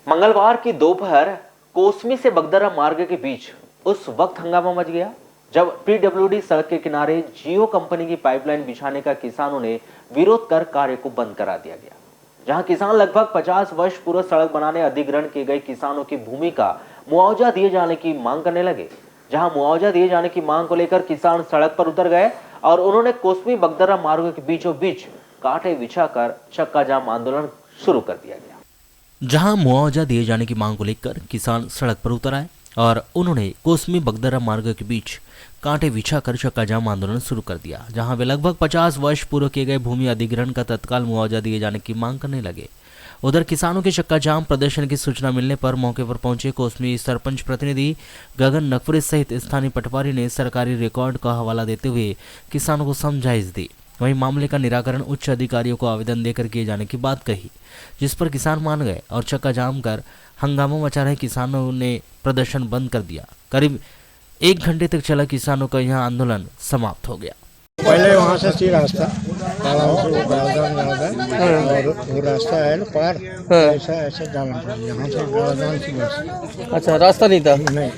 मंगलवार की दोपहर कोसमी से बगदरा मार्ग के बीच उस वक्त हंगामा मच गया जब पीडब्ल्यूडी सड़क के किनारे जियो कंपनी की पाइपलाइन बिछाने का किसानों ने विरोध कर कार्य को बंद करा दिया गया। जहां किसान लगभग 50 वर्ष पूर्व सड़क बनाने अधिग्रहण किए गए किसानों की भूमि का मुआवजा दिए जाने की मांग करने लगे। जहां मुआवजा दिए जाने की मांग को लेकर किसान सड़क पर उतर गए और उन्होंने कोसमी बगदरा मार्ग के बीचों बीच कांटे बिछाकर चक्का जाम आंदोलन शुरू कर दिया गया। जहां मुआवजा दिए जाने की मांग को लेकर किसान सड़क पर उतर आए और उन्होंने कोसमी बगदरा मार्ग के बीच कांटे बिछाकर चक्का जाम आंदोलन शुरू कर दिया। जहां वे लगभग 50 वर्ष पूर्व किए गए भूमि अधिग्रहण का तत्काल मुआवजा दिए जाने की मांग करने लगे। उधर किसानों के चक्का जाम प्रदर्शन की सूचना मिलने पर मौके पर पहुंचे कोसमी सरपंच प्रतिनिधि गगन नकफरी सहित स्थानीय पटवारी ने सरकारी रिकॉर्ड का हवाला देते हुए किसानों को समझाइश दी। वहीं मामले का निराकरण उच्च अधिकारियों को आवेदन देकर किए जाने की बात कही, जिस पर किसान मान गए और चक्का जाम कर हंगामा मचा रहे किसानों ने प्रदर्शन बंद कर दिया। करीब 1 घंटे तक चला किसानों का यह आंदोलन समाप्त हो गया। पहले वहाँ से सी रास्ता तालाब से और वो रास्ता है ना पार ऐसा ऐसा जाना था यहाँ से गाड़ादान की बस। अच्छा, रास्ता नहीं था? नहीं।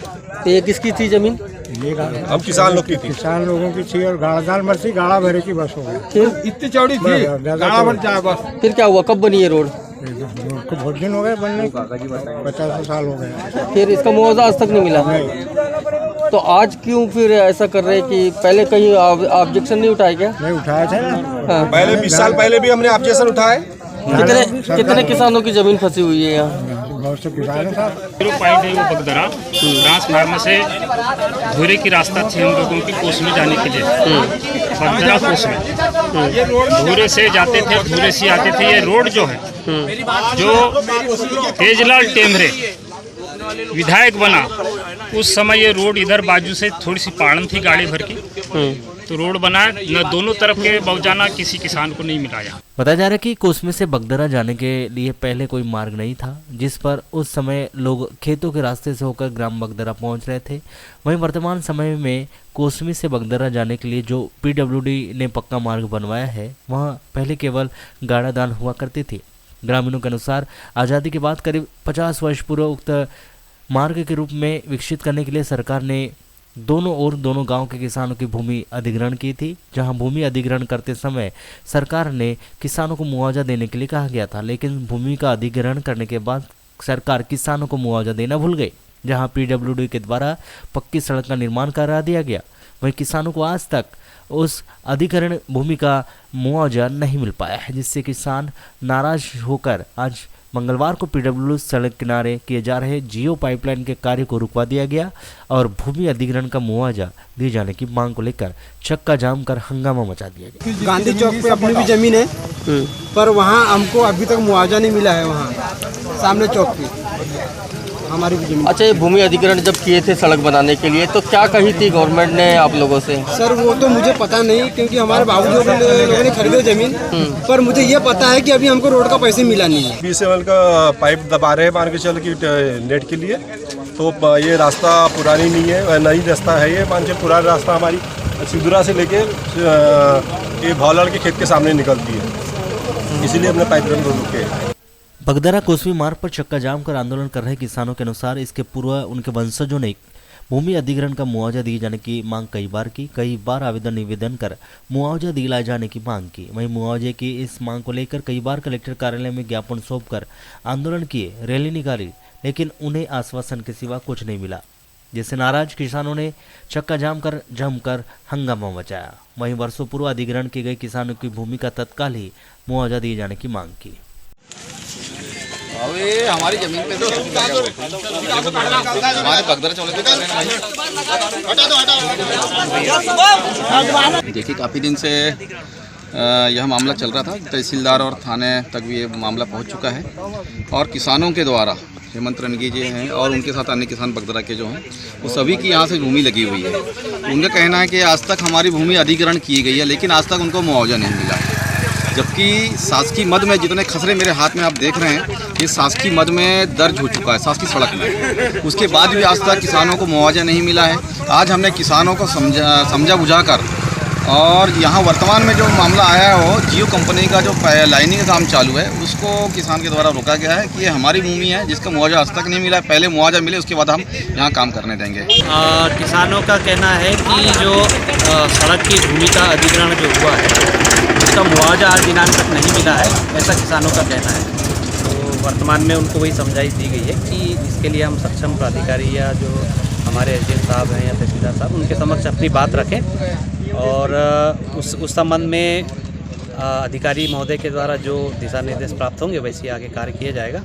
तो ये किसकी थी जमीन? ये अब किसान लोग की थी, किसान लोगों की थी और गाड़ादान मर्सी गाड़ा भरे की बस हो गई। फिर इतनी चौड़ी थी, गाड़ा भर जाए बस। फिर क्या हुआ? कब बनी ये रोड? को बहुत दिन हो गए बनने, 50 साल हो गए। फिर इसका मुआवजा आज तक नहीं मिला? नहीं। तो आज क्यों फिर ऐसा कर रहे हैं कि पहले कहीं ऑब्जेक्शन नहीं उठाए क्या? नहीं उठाए थे ना। हाँ। पहले 20 साल पहले भी हमने ऑब्जेक्शन उठाए। कितने किसानों की जमीन फंसी हुई है यहाँ? बहुत से किसान हैं साहब। पॉइंट है वो बगदरा ट्रांसफार्मर से धुरे की रास्ता थी हम लोगों की कोसमी जाने के लिए। बगदरा कोसमी धुरे से जाते थे, धुरे से आते थे। ये रोड जो है जो तेजलाल टेमरे विधायक बना उस समय ये रोड इधर बाजू से थोड़ी सी पाड़न थी गाड़ी भर की, तो रोड बना न दोनों तरफ के मौजाना किसी किसान को नहीं मिला। यहाँ बताया जा रहा है कि कोसमी से बगदरा जाने के लिए पहले कोई मार्ग नहीं था, जिस पर उस समय लोग खेतों के रास्ते से होकर ग्राम बगदरा पहुंच रहे थे। वहीं वर्तमान समय में कोसमी से बगदरा जाने के लिए जो पीडब्ल्यूडी ने पक्का मार्ग बनवाया है, वहां पहले केवल गाड़ादान हुआ करती थी। ग्रामीणों के अनुसार आज़ादी के बाद करीब 50 वर्ष पूर्व उक्त मार्ग के रूप में विकसित करने के लिए सरकार ने दोनों गांव के किसानों की भूमि अधिग्रहण की थी। जहां भूमि अधिग्रहण करते समय सरकार ने किसानों को मुआवजा देने के लिए कहा गया था, लेकिन भूमि का अधिग्रहण करने के बाद सरकार किसानों को मुआवजा देना भूल गई। जहां पीडब्ल्यूडी के द्वारा पक्की सड़क का निर्माण करा दिया गया, वहीं किसानों को आज तक उस अधिग्रहण भूमि का मुआवजा नहीं मिल पाया है, जिससे किसान नाराज होकर आज मंगलवार को पीडब्ल्यूडी सड़क किनारे किए जा रहे जियो पाइपलाइन के कार्य को रुकवा दिया गया और भूमि अधिग्रहण का मुआवजा दिए जाने की मांग को लेकर चक्का जाम कर हंगामा मचा दिया गया। गांधी चौक पे अपनी भी जमीन है, पर वहाँ हमको अभी तक मुआवजा नहीं मिला है। वहाँ सामने चौक पे हमारी भी जमीन। अच्छा, ये भूमि अधिग्रहण जब किए थे सड़क बनाने के लिए, तो क्या कही थी गवर्नमेंट ने आप लोगों से? सर वो तो मुझे पता नहीं, क्योंकि हमारे बाबू लोगों ने खरीदे जमीन, पर मुझे ये पता है कि अभी हमको रोड का पैसे मिला नहीं है। BSNL का पाइप दबा रहे हैं मान के चल की नेट के लिए, तो ये रास्ता पुरानी नहीं है, नई रास्ता है ये। मान के पुराना रास्ता हमारी सिंदूरा से लेके ये भौलाल के खेत के सामने निकलती है, इसीलिए हमने पाइपलाइन रोके। बगदरा कोसमी मार्ग पर चक्का जाम कर आंदोलन कर रहे किसानों के अनुसार इसके पूर्व उनके वंशजों ने भूमि अधिग्रहण का मुआवजा दिए जाने की मांग कई बार आवेदन निवेदन कर मुआवजा दिलाए जाने की मांग की। वहीं मुआवजे की इस मांग को लेकर कई बार कलेक्टर कार्यालय में ज्ञापन सौंपकर आंदोलन किए, रैली निकाली, लेकिन उन्हें आश्वासन के सिवा कुछ नहीं मिला, जिससे नाराज किसानों ने चक्का जाम कर जमकर हंगामा मचाया। वहीं वर्षों पूर्व अधिग्रहण की गई किसानों की भूमि का तत्काल ही मुआवजा दिए जाने की मांग की। हमारी जमीन पे तो हमारे बगदरा चौले देखिए, काफ़ी दिन से यह मामला चल रहा था। तहसीलदार और थाने तक भी ये मामला पहुंच चुका है और किसानों के द्वारा हेमंत रणगी जी हैं और उनके साथ अन्य किसान बगदरा के जो हैं वो सभी की यहाँ से भूमि लगी हुई है। उनका कहना है कि आज तक हमारी भूमि अधिग्रहण की गई है, लेकिन आज तक उनको मुआवजा नहीं मिला। जबकि शासकीय मद में जितने खसरे मेरे हाथ में आप देख रहे हैं, ये शासकीय मद में दर्ज हो चुका है, शासकीय सड़क में। उसके बाद भी आज तक किसानों को मुआवजा नहीं मिला है। आज हमने किसानों को समझा बुझाकर और यहाँ वर्तमान में जो मामला आया है वो जियो कंपनी का जो लाइनिंग का काम चालू है उसको किसान के द्वारा रोका गया है कि ये हमारी भूमि है जिसका मुआवजा आज तक नहीं मिला है। पहले मुआवजा मिले उसके बाद हम यहाँ काम करने देंगे। किसानों का कहना है कि जो सड़क की भूमि का अधिग्रहण जो हुआ है उसका मुआवजा आज दिनांक तक नहीं मिला है, ऐसा किसानों का कहना है। तो वर्तमान में उनको वही समझाई दी गई है कि इसके लिए हम सक्षम प्राधिकारी या जो हमारे एसडीएम साहब हैं या तहसीलदार साहब उनके समक्ष अपनी बात रखें और उस संबंध में अधिकारी महोदय के द्वारा जो दिशा निर्देश प्राप्त होंगे वैसे आगे कार्य किया जाएगा।